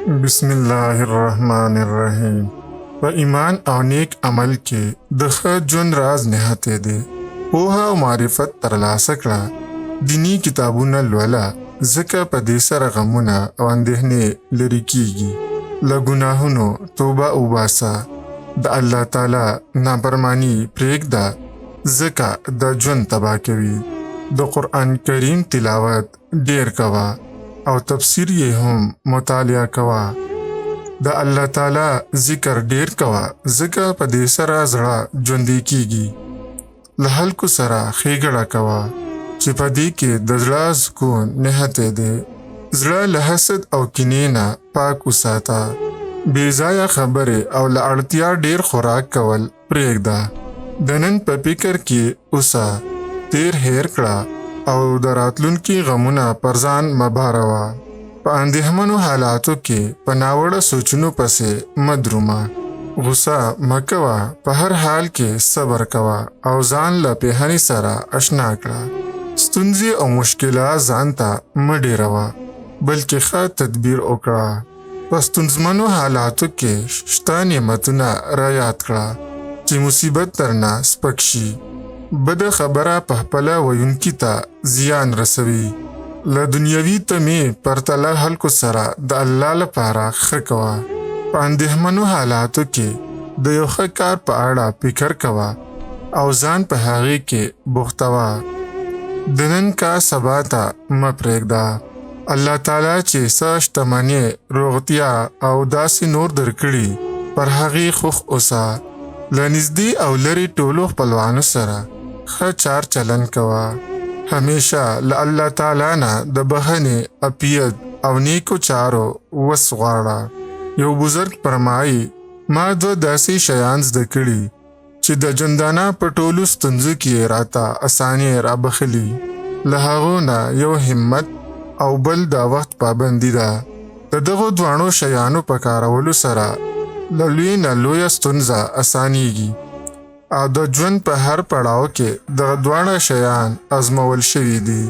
بسم الله الرحمن الرحیم. په ایمان او نیک عمل کې د ښه ژوند راز نهته دی. پوهه او معرفت ترلاسه کړه. دینی کتابونه لوله، ځکه په دې سره غمونه او اندېښنې لرې کیږي. له ګناهونو توبه وباسه. د الله تعالی نافرماني پرېږده، ځکه د ژوند تباه کوي. د قرآن کریم تلاوت ډېر کوه او تفسیر یې هم مطالعه کوه. د الله تعالی ذکر ډېر کوه، ځکه په دې سره زړه ژوندی کیږي. له خلکو سره ښېګړه کوه، چې په دې کې د زړه سکون نهته دی. زړه له حسد او کینې نه پاک وساته. بې ځایه خبرې او له اړتیا ډېر خوراک کول پرېږده. د نن په فکر کې اوسه، تیر هېر کړه او د راتلونکي غمونه پر ځان مه باروه. په اندېښمنو حالاتو کې په ناوړه سوچونو پسې مه درومه. غوسه مه کوه، په هر حال کې صبر کوه او ځان له پېښنې سره اشنا کړه. ستونزې او مشکلات ځان ته مه ډېروه، بلکې ښه تدبیر وکړه. په ستونزمنو حالاتو کې شته نعمتونه رایاد کړه، چې مصیبت درنه سپک شي. بده خبره په خپله ویونکي ته زیان رسوي. له دنیوي تمې پرتله خلکو سره د الله لپاره ښه کوه. په اندېښمنو حالاتو کې د یو ښه کار په اړه فکر کوه او ځان په هغې کې بوختوه. د نن کار سبا ته مه پرېږده. الله تعالی چې څه شتمنۍ، روغتیا او داسې نور درکړي، پر هغې خوښ اوسه. له نږدې او لرې ټولو خپلوانو سره ښه چار چلن کوه. همیشه له الله تعالی نه د بښنې، عافیت او نیکو چارو وس غواړه. یو بزرګ فرمایي، ما دوه داسې شیان زده کړي چې د ژوندانه په ټولو ستونزو کې راته اسانۍ رابخلي. له هغو نه یو همت او بل د وخت پابندي ده. د دغو دواړو شیانو په کارولو سره له لوی نه لویه ستونزه اسانیږي، او د ژوند په هر پړاو کې دغه دواړه شیان ازمول شوي دي.